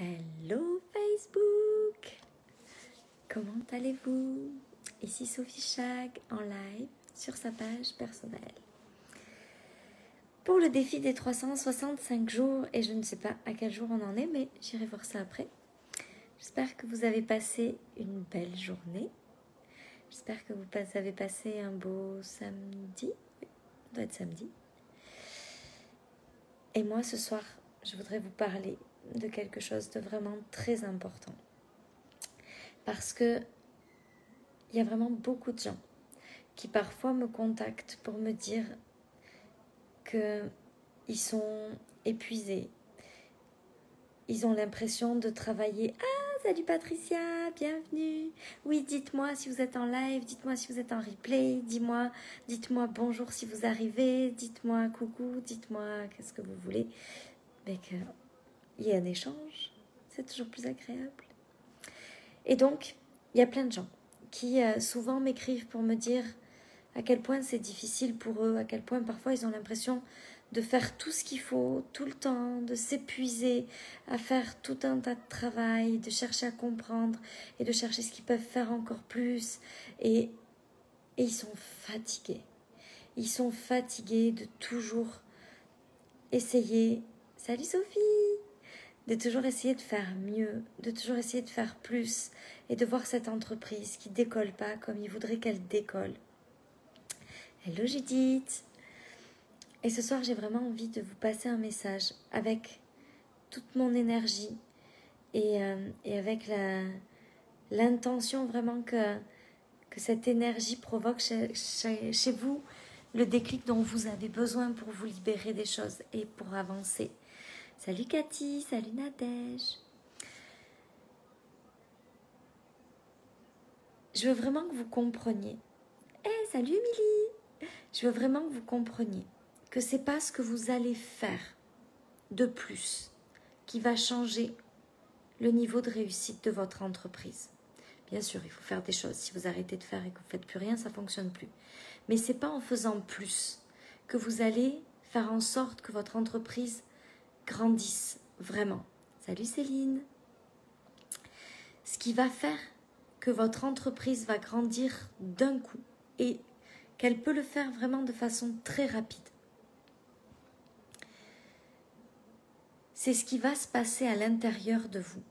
Hello Facebook, comment allez-vous? Ici Sophie Chag en live sur sa page personnelle. Pour le défi des 365 jours, et je ne sais pas à quel jour on en est, mais j'irai voir ça après. J'espère que vous avez passé une belle journée. J'espère que vous avez passé un beau samedi. Oui, ça doit être samedi. Et moi ce soir, je voudrais vous parler de quelque chose de vraiment très important. Parce que il y a vraiment beaucoup de gens qui parfois me contactent pour me dire qu'ils sont épuisés. Ils ont l'impression de travailler. Ah, salut Patricia, bienvenue. Oui, dites-moi si vous êtes en live, dites-moi si vous êtes en replay, dites-moi bonjour si vous arrivez, dites-moi coucou, dites-moi qu'est-ce que vous voulez. Mais qu'il y ait un échange, c'est toujours plus agréable. Et donc, il y a plein de gens qui souvent m'écrivent pour me dire à quel point c'est difficile pour eux, à quel point parfois ils ont l'impression de faire tout ce qu'il faut, tout le temps, de s'épuiser à faire tout un tas de travail, de chercher à comprendre et de chercher ce qu'ils peuvent faire encore plus. Et ils sont fatigués. Ils sont fatigués de toujours essayer. Salut Sophie! De toujours essayer de faire mieux, de toujours essayer de faire plus et de voir cette entreprise qui décolle pas comme ils voudraient qu'elle décolle. Hello Judith! Et ce soir, j'ai vraiment envie de vous passer un message avec toute mon énergie et avec l'intention vraiment que cette énergie provoque chez vous le déclic dont vous avez besoin pour vous libérer des choses et pour avancer. Salut Cathy, salut Nadège. Je veux vraiment que vous compreniez. Salut Émilie. Je veux vraiment que vous compreniez que c'est pas ce que vous allez faire de plus qui va changer le niveau de réussite de votre entreprise. Bien sûr, il faut faire des choses. Si vous arrêtez de faire et que vous ne faites plus rien, ça ne fonctionne plus. Mais ce n'est pas en faisant plus que vous allez faire en sorte que votre entreprise grandisse vraiment. Salut Céline. Ce qui va faire que votre entreprise va grandir d'un coup et qu'elle peut le faire vraiment de façon très rapide. C'est ce qui va se passer à l'intérieur de vous.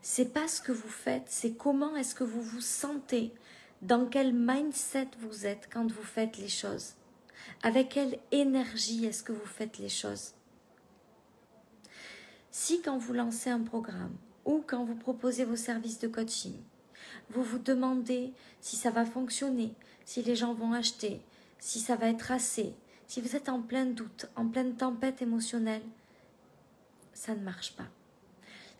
C'est pas ce que vous faites, c'est comment est-ce que vous vous sentez, dans quel mindset vous êtes quand vous faites les choses, avec quelle énergie est-ce que vous faites les choses. Si quand vous lancez un programme ou quand vous proposez vos services de coaching, vous vous demandez si ça va fonctionner, si les gens vont acheter, si ça va être assez, si vous êtes en plein doute, en pleine tempête émotionnelle, ça ne marche pas.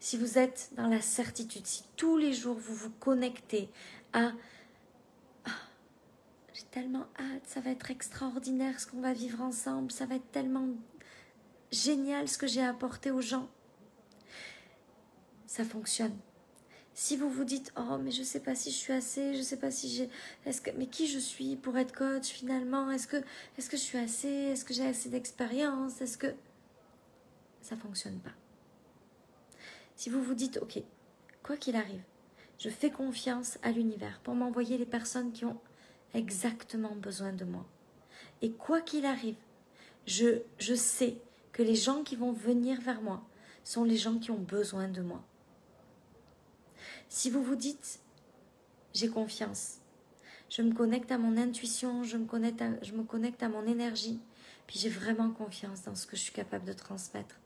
Si vous êtes dans la certitude, si tous les jours vous vous connectez à j'ai tellement hâte, ça va être extraordinaire ce qu'on va vivre ensemble, ça va être tellement génial ce que j'ai à apporter aux gens, ça fonctionne. Si vous vous dites oh mais je sais pas si je suis assez, je sais pas si j'ai, mais qui je suis pour être coach finalement, est-ce que je suis assez, est-ce que j'ai assez d'expérience, est-ce que ça fonctionne pas. Si vous vous dites ok, quoi qu'il arrive, je fais confiance à l'univers pour m'envoyer les personnes qui ont exactement besoin de moi. Et quoi qu'il arrive, je sais que les gens qui vont venir vers moi sont les gens qui ont besoin de moi. Si vous vous dites j'ai confiance, je me connecte à mon intuition, je me connecte à mon énergie, puis j'ai vraiment confiance dans ce que je suis capable de transmettre,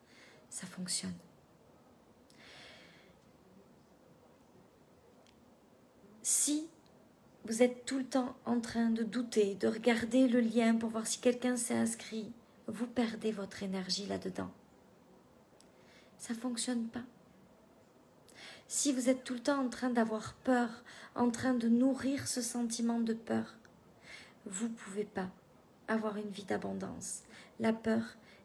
ça fonctionne. Si vous êtes tout le temps en train de douter, de regarder le lien pour voir si quelqu'un s'est inscrit, vous perdez votre énergie là-dedans. Ça ne fonctionne pas. Si vous êtes tout le temps en train d'avoir peur, en train de nourrir ce sentiment de peur, vous ne pouvez pas avoir une vie d'abondance. La peur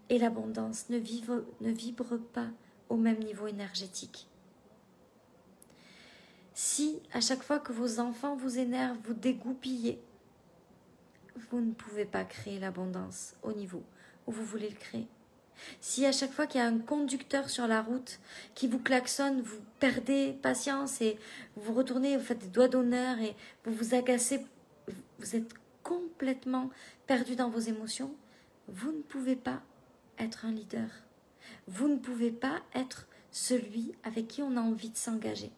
et l'abondance ne vibrent pas au même niveau énergétique. Si à chaque fois que vos enfants vous énervent, vous dégoupillez, vous ne pouvez pas créer l'abondance au niveau où vous voulez le créer. Si à chaque fois qu'il y a un conducteur sur la route qui vous klaxonne, vous perdez patience et vous vous retournez, vous faites des doigts d'honneur et vous vous agacez, vous êtes complètement perdu dans vos émotions, vous ne pouvez pas être un leader. Vous ne pouvez pas être celui avec qui on a envie de s'engager.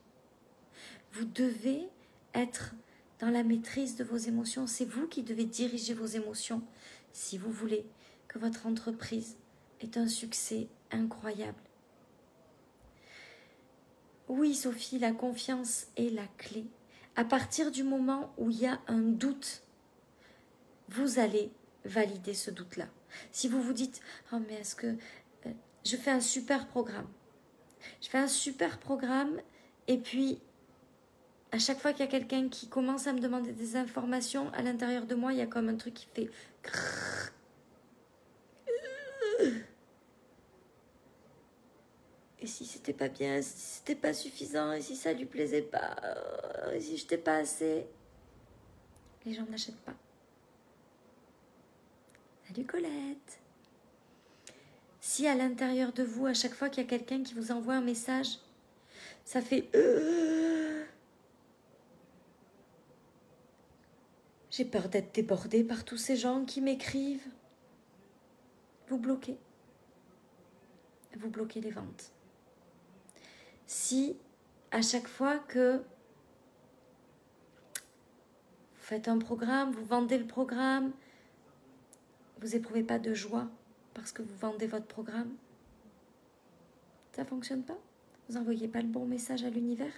Vous devez être dans la maîtrise de vos émotions. C'est vous qui devez diriger vos émotions si vous voulez que votre entreprise ait un succès incroyable. Oui, Sophie, la confiance est la clé. À partir du moment où il y a un doute, vous allez valider ce doute-là. Si vous vous dites « Oh, mais est-ce que je fais un super programme ?» Je fais un super programme et puis à chaque fois qu'il y a quelqu'un qui commence à me demander des informations, à l'intérieur de moi, il y a comme un truc qui fait et si c'était pas bien, si c'était pas suffisant, et si ça lui plaisait pas, et si j'étais pas assez, les gens n'achètent pas. Salut Colette. Si à l'intérieur de vous, à chaque fois qu'il y a quelqu'un qui vous envoie un message, ça fait j'ai peur d'être débordée par tous ces gens qui m'écrivent. Vous bloquez. Vous bloquez les ventes. Si à chaque fois que vous faites un programme, vous vendez le programme, vous n'éprouvez pas de joie parce que vous vendez votre programme, ça ne fonctionne pas. Vous n'envoyez pas le bon message à l'univers.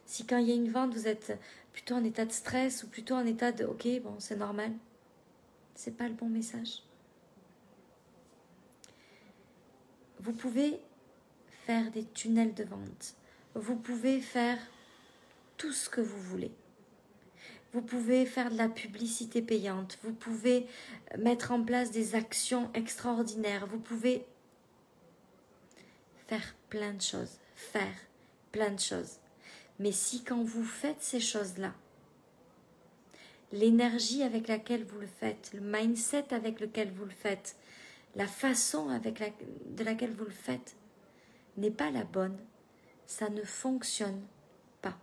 Si quand il y a une vente, vous êtes plutôt en état de stress ou plutôt en état de « ok, bon, c'est normal », c'est pas le bon message. Vous pouvez faire des tunnels de vente. Vous pouvez faire tout ce que vous voulez. Vous pouvez faire de la publicité payante. Vous pouvez mettre en place des actions extraordinaires. Vous pouvez faire plein de choses. Mais si quand vous faites ces choses-là, l'énergie avec laquelle vous le faites, le mindset avec lequel vous le faites, la façon de laquelle vous le faites n'est pas la bonne, ça ne fonctionne pas.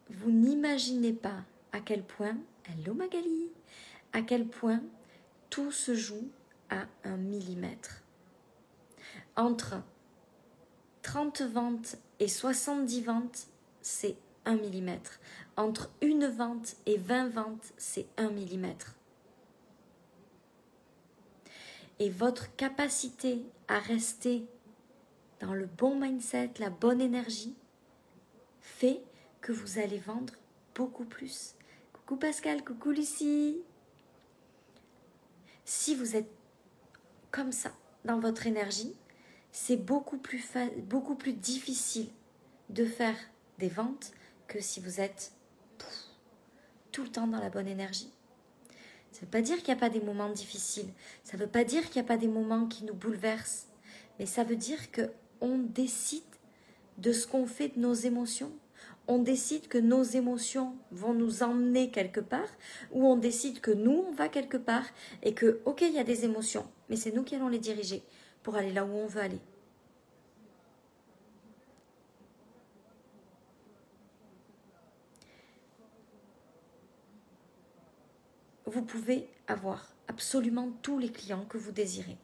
Vous n'imaginez pas à quel point, hello Magali, à quel point tout se joue à 1 millimètre. Entre 30 ventes et 70 ventes, c'est 1 millimètre. Entre une vente et 20 ventes, c'est 1 millimètre. Et votre capacité à rester dans le bon mindset, la bonne énergie, fait que vous allez vendre beaucoup plus. Coucou Pascal, coucou Lucie. Si vous êtes comme ça, dans votre énergie, c'est beaucoup plus difficile de faire des ventes que si vous êtes tout le temps dans la bonne énergie. Ça ne veut pas dire qu'il n'y a pas des moments difficiles, ça ne veut pas dire qu'il n'y a pas des moments qui nous bouleversent, mais ça veut dire qu'on décide de ce qu'on fait de nos émotions. On décide que nos émotions vont nous emmener quelque part, ou on décide que nous, on va quelque part, et que, ok, il y a des émotions, mais c'est nous qui allons les diriger pour aller là où on veut aller. Vous pouvez avoir absolument tous les clients que vous désirez.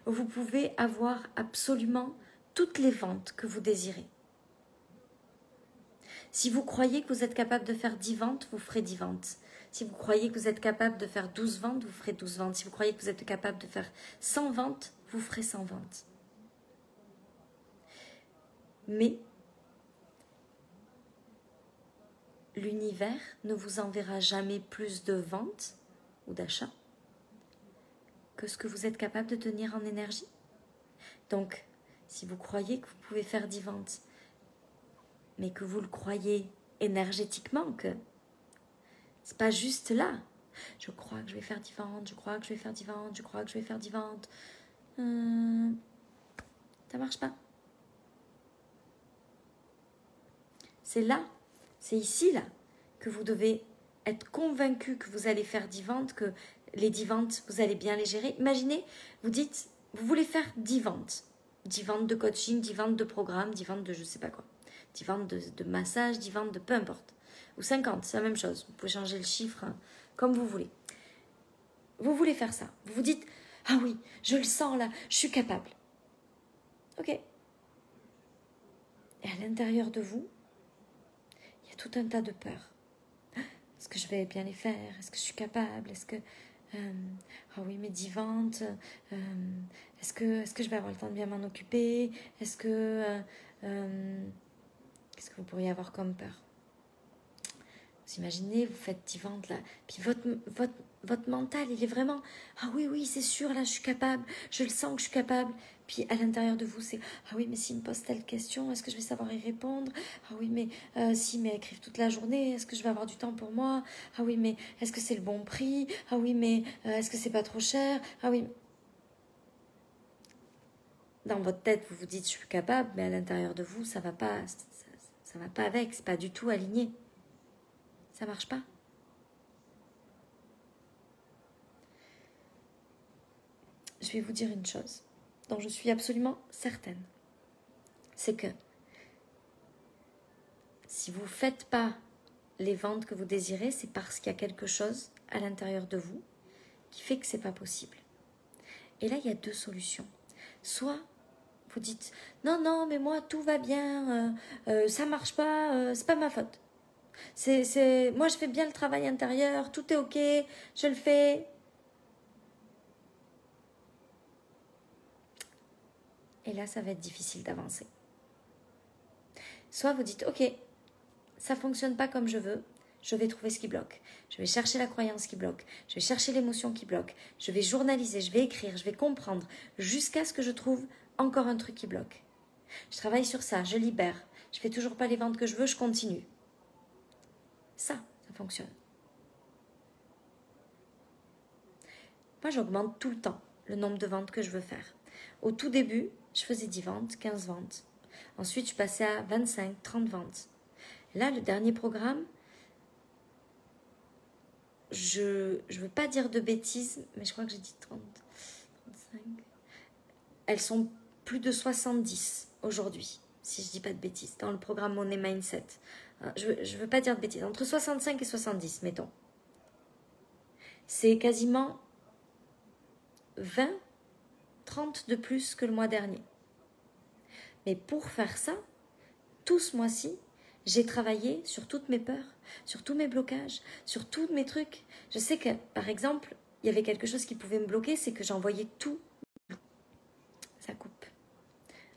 Vous pouvez avoir absolument toutes les ventes que vous désirez. Si vous croyez que vous êtes capable de faire 10 ventes, vous ferez 10 ventes. Si vous croyez que vous êtes capable de faire 12 ventes, vous ferez 12 ventes. Si vous croyez que vous êtes capable de faire 100 ventes, vous ferez 100 ventes. Mais l'univers ne vous enverra jamais plus de ventes ou d'achats que ce que vous êtes capable de tenir en énergie. Donc, si vous croyez que vous pouvez faire 10 ventes, mais que vous le croyez énergétiquement, que c'est pas juste là. Je crois que je vais faire 10 ventes, je crois que je vais faire 10 ventes, je crois que je vais faire 10 ventes. Ça marche pas. C'est là, c'est ici là, que vous devez être convaincu que vous allez faire 10 ventes, que les 10 ventes, vous allez bien les gérer. Imaginez, vous dites, vous voulez faire 10 ventes. 10 ventes de coaching, 10 ventes de programme, 10 ventes de je sais pas quoi. 10 ventes de massage, 10 ventes de peu importe. Ou 50, c'est la même chose. Vous pouvez changer le chiffre comme vous voulez. Vous voulez faire ça. Vous vous dites, ah oui, je le sens là, je suis capable. Ok. Et à l'intérieur de vous, il y a tout un tas de peurs. Est-ce que je vais bien les faire? Est-ce que je suis capable? Est-ce que... ah oui, mes 10 ventes, est-ce que je vais avoir le temps de bien m'en occuper? Qu'est-ce que vous pourriez avoir comme peur? Vous imaginez, vous faites 10 ventes là, puis votre mental, il est vraiment, ah oui, c'est sûr, là, je suis capable, je le sens que je suis capable. Puis à l'intérieur de vous, c'est, ah oui, mais s'ils me posent telle question, est-ce que je vais savoir y répondre? Ah oui, mais si, mais écrivent toute la journée, est-ce que je vais avoir du temps pour moi? Ah oui, mais est-ce que c'est le bon prix? Ah oui, mais est-ce que c'est pas trop cher? Ah oui. Dans votre tête, vous vous dites, je suis capable, mais à l'intérieur de vous, ça va pas avec, c'est pas du tout aligné. Ça marche pas. Je vais vous dire une chose dont je suis absolument certaine. C'est que si vous ne faites pas les ventes que vous désirez, c'est parce qu'il y a quelque chose à l'intérieur de vous qui fait que ce n'est pas possible. Et là, il y a 2 solutions. Soit vous dites, non, mais moi, tout va bien, ça marche pas, c'est pas ma faute. Moi, je fais bien le travail intérieur, tout est ok, je le fais. Et là, ça va être difficile d'avancer. Soit vous dites, ok, ça ne fonctionne pas comme je veux, je vais trouver ce qui bloque. Je vais chercher la croyance qui bloque, je vais chercher l'émotion qui bloque, je vais journaliser, je vais écrire, je vais comprendre, jusqu'à ce que je trouve encore un truc qui bloque. Je travaille sur ça, je libère, je fais toujours pas les ventes que je veux, je continue. Ça fonctionne. Moi, j'augmente tout le temps le nombre de ventes que je veux faire. Au tout début, je faisais 10 ventes, 15 ventes. Ensuite, je passais à 25, 30 ventes. Là, le dernier programme, je ne veux pas dire de bêtises, mais je crois que j'ai dit 30, 35. Elles sont plus de 70 aujourd'hui, si je ne dis pas de bêtises, dans le programme Money Mindset. Je ne veux pas dire de bêtises, entre 65 et 70, mettons. C'est quasiment 20, 30 de plus que le mois dernier. Mais pour faire ça, tout ce mois-ci, j'ai travaillé sur toutes mes peurs, sur tous mes blocages, sur tous mes trucs. Je sais que, par exemple, il y avait quelque chose qui pouvait me bloquer, c'est que j'envoyais tout. Ça coupe.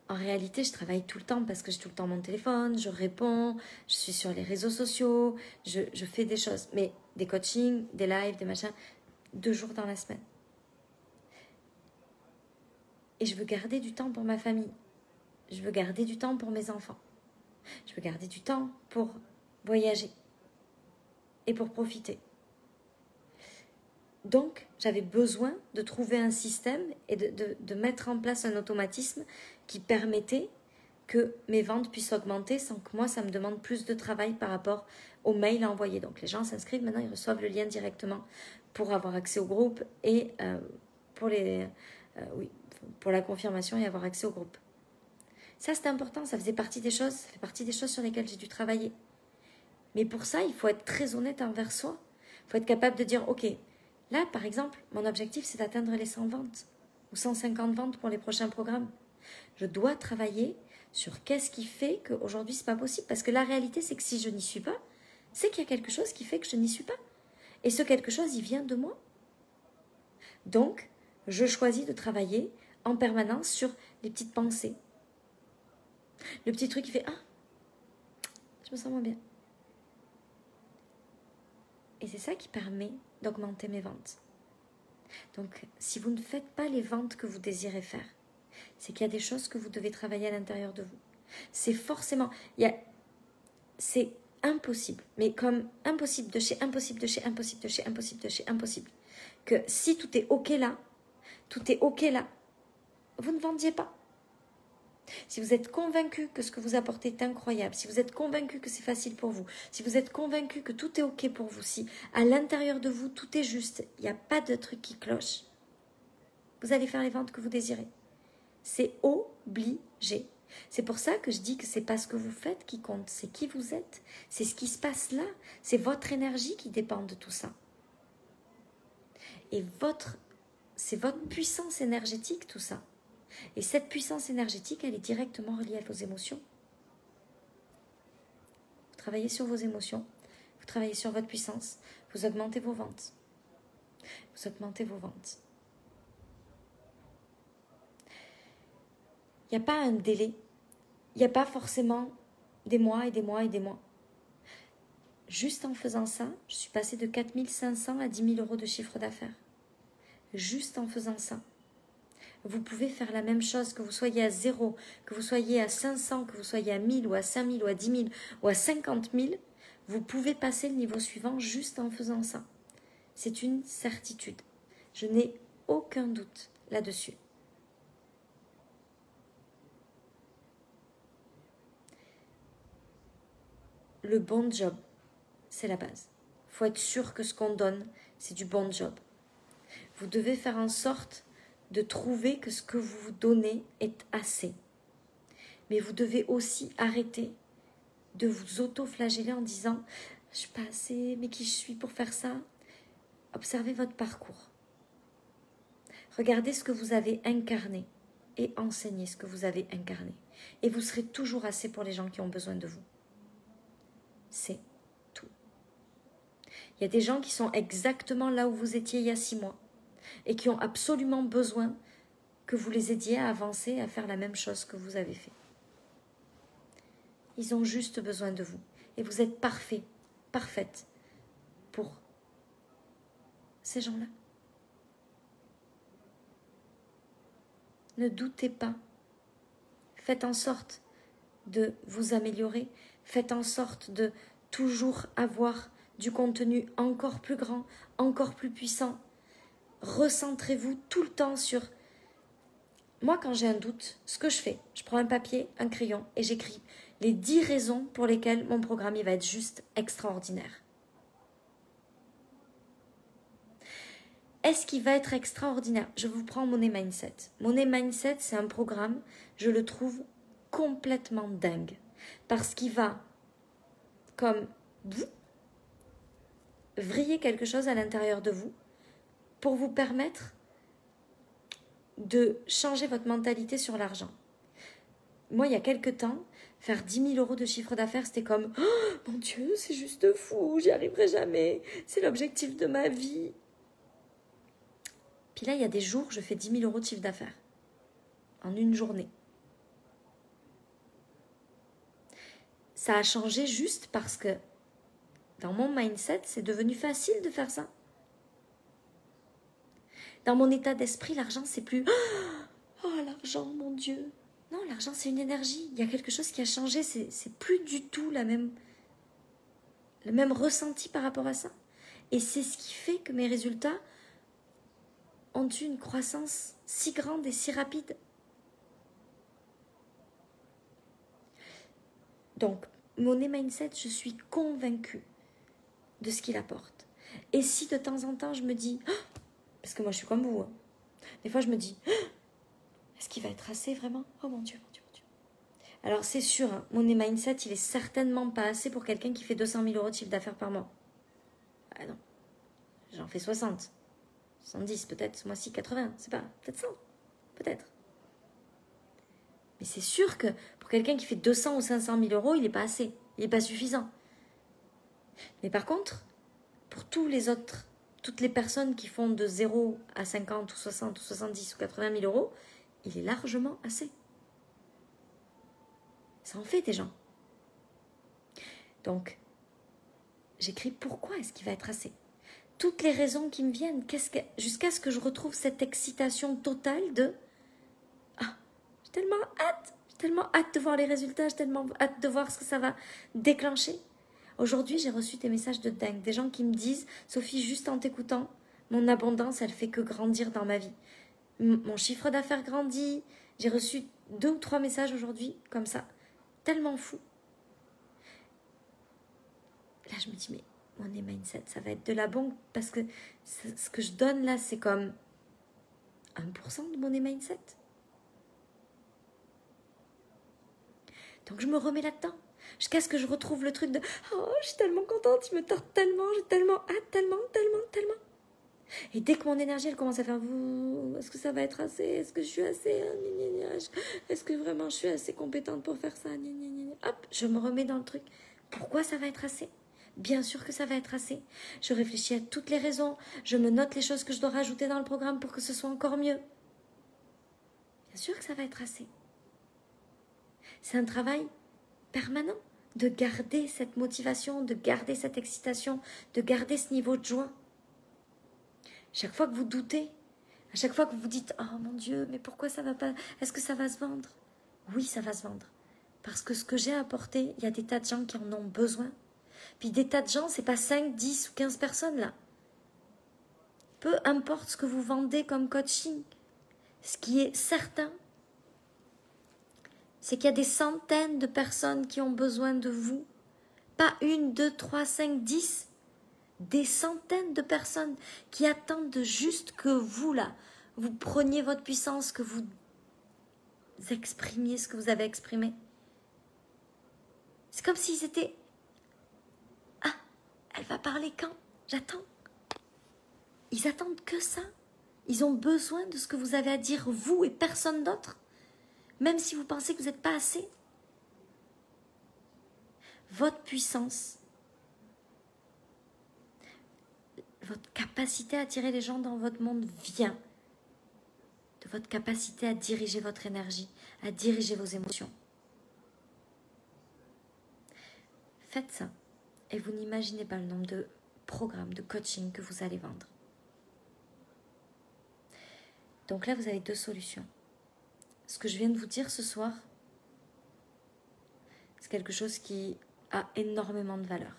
En réalité, je travaille tout le temps parce que j'ai tout le temps mon téléphone, je réponds, je suis sur les réseaux sociaux, je fais des choses. Mais des coachings, des lives, des machins, 2 jours dans la semaine. Et je veux garder du temps pour ma famille. Je veux garder du temps pour mes enfants. Je veux garder du temps pour voyager et pour profiter. Donc, j'avais besoin de trouver un système et de mettre en place un automatisme qui permettait que mes ventes puissent augmenter sans que moi, ça me demande plus de travail par rapport aux mails à envoyer. Donc, les gens s'inscrivent, maintenant, ils reçoivent le lien directement pour avoir accès au groupe et pour la confirmation et avoir accès au groupe. Ça, c'était important, ça faisait partie des choses, ça fait partie des choses sur lesquelles j'ai dû travailler. Mais pour ça, il faut être très honnête envers soi. Il faut être capable de dire, ok, là, par exemple, mon objectif, c'est d'atteindre les 100 ventes ou 150 ventes pour les prochains programmes. Je dois travailler sur qu'est-ce qui fait qu'aujourd'hui, ce n'est pas possible. Parce que la réalité, c'est que si je n'y suis pas, c'est qu'il y a quelque chose qui fait que je n'y suis pas. Et ce quelque chose, il vient de moi. Donc, je choisis de travailler en permanence sur les petites pensées. Le petit truc qui fait « Ah, je me sens moins bien ». Et c'est ça qui permet d'augmenter mes ventes. Donc, si vous ne faites pas les ventes que vous désirez faire, c'est qu'il y a des choses que vous devez travailler à l'intérieur de vous. C'est forcément... C'est impossible, mais comme impossible de chez impossible de chez impossible de chez impossible de chez impossible, que si tout est OK là, vous ne vendiez pas. Si vous êtes convaincu que ce que vous apportez est incroyable, si vous êtes convaincu que c'est facile pour vous, si vous êtes convaincu que tout est ok pour vous, si à l'intérieur de vous tout est juste, il n'y a pas de truc qui cloche, vous allez faire les ventes que vous désirez. C'est obligé. C'est pour ça que je dis que c'est pas ce que vous faites qui compte, c'est qui vous êtes, c'est ce qui se passe là, c'est votre énergie qui dépend de tout ça. Et c'est votre puissance énergétique tout ça. Et cette puissance énergétique, elle est directement reliée à vos émotions. Vous travaillez sur vos émotions, vous travaillez sur votre puissance, vous augmentez vos ventes. Vous augmentez vos ventes. Il n'y a pas un délai. Il n'y a pas forcément des mois et des mois et des mois. Juste en faisant ça, je suis passée de 4 500 à 10 000 euros de chiffre d'affaires. Juste en faisant ça. Vous pouvez faire la même chose, que vous soyez à 0, que vous soyez à 500, que vous soyez à 1000 ou à 5000 ou à 10 000 ou à 50 000. Vous pouvez passer le niveau suivant juste en faisant ça. C'est une certitude. Je n'ai aucun doute là-dessus. Le bon job, c'est la base. Il faut être sûr que ce qu'on donne, c'est du bon job. Vous devez faire en sorte de trouver que ce que vous vous donnez est assez. Mais vous devez aussi arrêter de vous auto-flageller en disant « je suis pas assez, mais qui je suis pour faire ça ?» Observez votre parcours. Regardez ce que vous avez incarné et enseignez ce que vous avez incarné. Et vous serez toujours assez pour les gens qui ont besoin de vous. C'est tout. Il y a des gens qui sont exactement là où vous étiez il y a 6 mois et qui ont absolument besoin que vous les aidiez à avancer, à faire la même chose que vous avez fait. Ils ont juste besoin de vous. Et vous êtes parfait, parfaite pour ces gens-là. Ne doutez pas. Faites en sorte de vous améliorer. Faites en sorte de toujours avoir du contenu encore plus grand, encore plus puissant. Recentrez-vous tout le temps sur... Moi, quand j'ai un doute, ce que je fais, je prends un papier, un crayon et j'écris les 10 raisons pour lesquelles mon programme il va être juste extraordinaire. Est-ce qu'il va être extraordinaire? Je vous prends Money Mindset. Money Mindset, c'est un programme, je le trouve complètement dingue. Parce qu'il va, comme vriller quelque chose à l'intérieur de vous pour vous permettre de changer votre mentalité sur l'argent. Moi, il y a quelques temps, faire 10 000 euros de chiffre d'affaires, c'était comme « Oh mon Dieu, c'est juste fou, j'y arriverai jamais, c'est l'objectif de ma vie. » Puis là, il y a des jours, je fais 10 000 euros de chiffre d'affaires en une journée. Ça a changé juste parce que dans mon mindset, c'est devenu facile de faire ça. Dans mon état d'esprit, l'argent, c'est plus « Oh, l'argent, mon Dieu !» Non, l'argent, c'est une énergie. Il y a quelque chose qui a changé. C'est plus du tout le même ressenti par rapport à ça. Et c'est ce qui fait que mes résultats ont eu une croissance si grande et si rapide. Donc, Money Mindset, je suis convaincue de ce qu'il apporte. Et si de temps en temps, je me dis... Parce que moi, je suis comme vous. Hein. Des fois, je me dis... Est-ce qu'il va être assez vraiment? Oh mon Dieu, mon Dieu, mon Dieu. Alors, c'est sûr, hein, Money Mindset, il est certainement pas assez pour quelqu'un qui fait 200 000 euros de chiffre d'affaires par mois. Ah non. J'en fais 60. 70 peut-être, ce mois-ci 80, c'est pas, peut-être 100, peut-être. Mais c'est sûr que pour quelqu'un qui fait 200 ou 500 000 euros, il n'est pas assez, il n'est pas suffisant. Mais par contre, pour toutes les personnes qui font de 0 à 50 ou 60 ou 70 ou 80 000 euros, il est largement assez. Ça en fait des gens. Donc, j'écris pourquoi est-ce qu'il va être assez. Toutes les raisons qui me viennent, jusqu'à ce que je retrouve cette excitation totale de « Ah, j'ai tellement hâte de voir les résultats, j'ai tellement hâte de voir ce que ça va déclencher. » Aujourd'hui, j'ai reçu des messages de dingue, des gens qui me disent « Sophie, juste en t'écoutant, mon abondance, elle fait que grandir dans ma vie. Mon chiffre d'affaires grandit. J'ai reçu 2 ou 3 messages aujourd'hui, comme ça. Tellement fou. Là, je me dis, mais Money Mindset, ça va être de la bombe. Parce que ce que je donne là, c'est comme 1% de Money Mindset. Donc, je me remets là-dedans. Jusqu'à ce que je retrouve le truc de « Oh, je suis tellement contente, il me tarde tellement, j'ai tellement hâte, tellement. » Et dès que mon énergie, elle commence à faire « Est-ce que ça va être assez? Est-ce que je suis assez? Est-ce que vraiment je suis assez compétente pour faire ça? » Hop, je me remets dans le truc. Pourquoi ça va être assez? Bien sûr que ça va être assez. Je réfléchis à toutes les raisons. Je me note les choses que je dois rajouter dans le programme pour que ce soit encore mieux. Bien sûr que ça va être assez. C'est un travail permanent de garder cette motivation, de garder cette excitation, de garder ce niveau de joie. Chaque fois que vous doutez, à chaque fois que vous dites « Oh mon Dieu, mais pourquoi ça va pas? Est-ce que ça va se vendre ?» Oui, ça va se vendre. Parce que ce que j'ai apporté, il y a des tas de gens qui en ont besoin. Puis des tas de gens, c'est pas 5, 10 ou 15 personnes là. Peu importe ce que vous vendez comme coaching, ce qui est certain, c'est qu'il y a des centaines de personnes qui ont besoin de vous. Pas 1, 2, 3, 5, 10. Des centaines de personnes qui attendent juste que vous, là, vous preniez votre puissance, que vous exprimiez ce que vous avez exprimé. C'est comme s'ils étaient... Ah, elle va parler quand? J'attends. Ils attendent que ça. Ils ont besoin de ce que vous avez à dire, vous et personne d'autre. Même si vous pensez que vous n'êtes pas assez. Votre puissance, votre capacité à attirer les gens dans votre monde vient de votre capacité à diriger votre énergie, à diriger vos émotions. Faites ça et vous n'imaginez pas le nombre de programmes de coaching que vous allez vendre. Donc là, vous avez 2 solutions. Ce que je viens de vous dire ce soir, c'est quelque chose qui a énormément de valeur.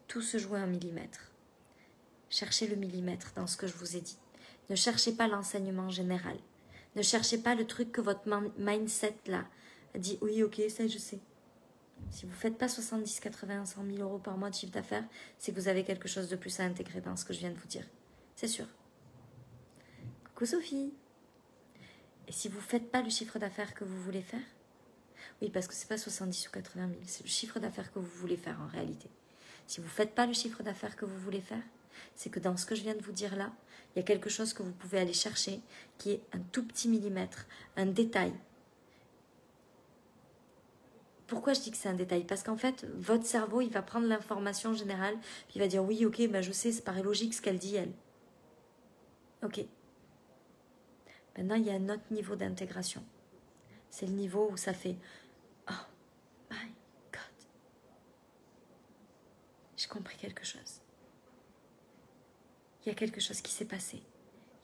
Tout se joue à 1 millimètre. Cherchez le millimètre dans ce que je vous ai dit. Ne cherchez pas l'enseignement général. Ne cherchez pas le truc que votre mindset là dit « Oui, ok, ça je sais ». Si vous ne faites pas 70, 80, 100 000 euros par mois de chiffre d'affaires, c'est que vous avez quelque chose de plus à intégrer dans ce que je viens de vous dire. C'est sûr. Coucou Sophie. Et si vous ne faites pas le chiffre d'affaires que vous voulez faire, oui, parce que ce n'est pas 70 ou 80 000, c'est le chiffre d'affaires que vous voulez faire en réalité. Si vous ne faites pas le chiffre d'affaires que vous voulez faire, c'est que dans ce que je viens de vous dire là, il y a quelque chose que vous pouvez aller chercher qui est un tout petit millimètre, un détail. Pourquoi je dis que c'est un détail? Parce qu'en fait, votre cerveau, il va prendre l'information générale, puis il va dire oui, ok, ben je sais, ça paraît logique ce qu'elle dit, elle. Ok. Maintenant, il y a un autre niveau d'intégration. C'est le niveau où ça fait oh my God. J'ai compris quelque chose. Il y a quelque chose qui s'est passé.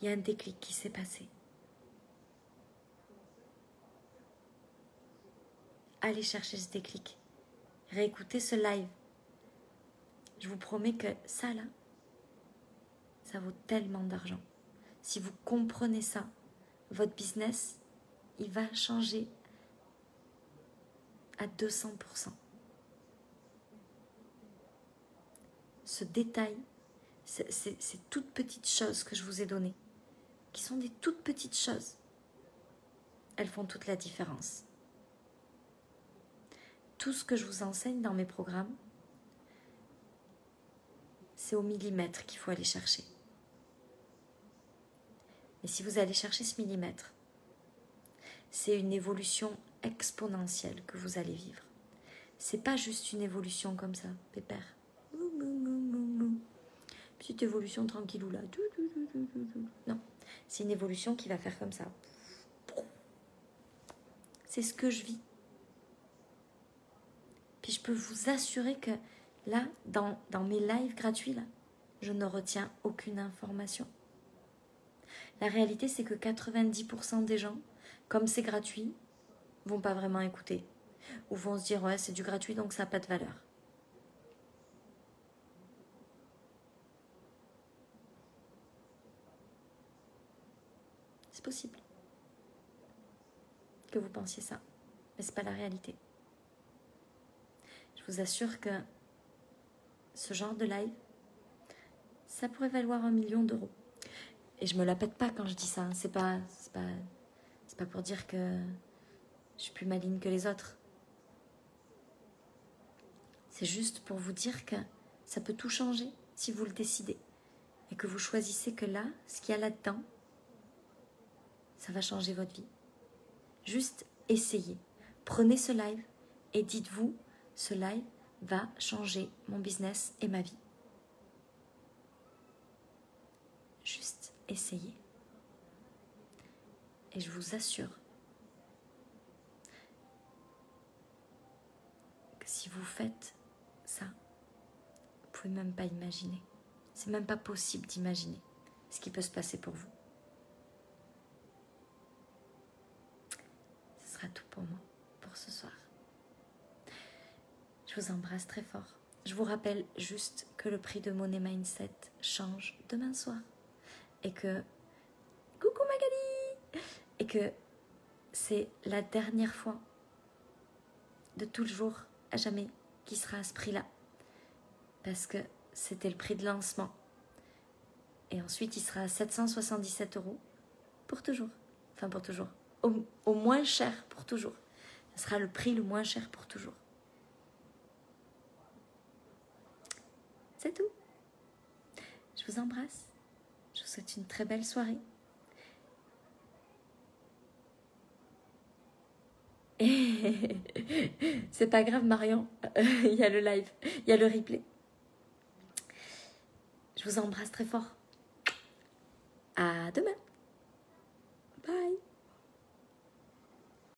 Il y a un déclic qui s'est passé. Allez chercher ce déclic. Réécoutez ce live. Je vous promets que ça là, ça vaut tellement d'argent. Si vous comprenez ça, votre business, il va changer à 200%. Ce détail, ces toutes petites choses que je vous ai données, qui sont des toutes petites choses, elles font toute la différence. Tout ce que je vous enseigne dans mes programmes, c'est au millimètre qu'il faut aller chercher. Et si vous allez chercher ce millimètre, c'est une évolution exponentielle que vous allez vivre. C'est pas juste une évolution comme ça, pépère. Petite évolution tranquillou là. Non, c'est une évolution qui va faire comme ça. C'est ce que je vis. Puis je peux vous assurer que là, dans mes lives gratuits, là, je ne retiens aucune information. La réalité, c'est que 90% des gens, comme c'est gratuit, vont pas vraiment écouter. Ou vont se dire, ouais, c'est du gratuit, donc ça n'a pas de valeur. C'est possible que vous pensiez ça, mais ce n'est pas la réalité. Je vous assure que ce genre de live, ça pourrait valoir 1 million d'euros. Et je me la pète pas quand je dis ça. Hein. C'est pas pour dire que je suis plus maligne que les autres. C'est juste pour vous dire que ça peut tout changer si vous le décidez. Et que vous choisissez que là, ce qu'il y a là-dedans, ça va changer votre vie. Juste essayez. Prenez ce live et dites-vous, ce live va changer mon business et ma vie. Juste essayez. Et je vous assure que si vous faites ça, vous pouvez même pas imaginer. C'est même pas possible d'imaginer ce qui peut se passer pour vous. Ce sera tout pour moi, pour ce soir. Je vous embrasse très fort. Je vous rappelle juste que le prix de Money Mindset change demain soir. Et que... Coucou Magali! Et que c'est la dernière fois de tout le jour à jamais qui sera à ce prix-là. Parce que c'était le prix de lancement. Et ensuite, il sera à 777 € pour toujours. Enfin, pour toujours. Au moins cher pour toujours. Ce sera le prix le moins cher pour toujours. C'est tout. Je vous embrasse. Je vous souhaite une très belle soirée. C'est pas grave, Marion. Il y a le live. Il y a le replay. Je vous embrasse très fort. À demain. Bye.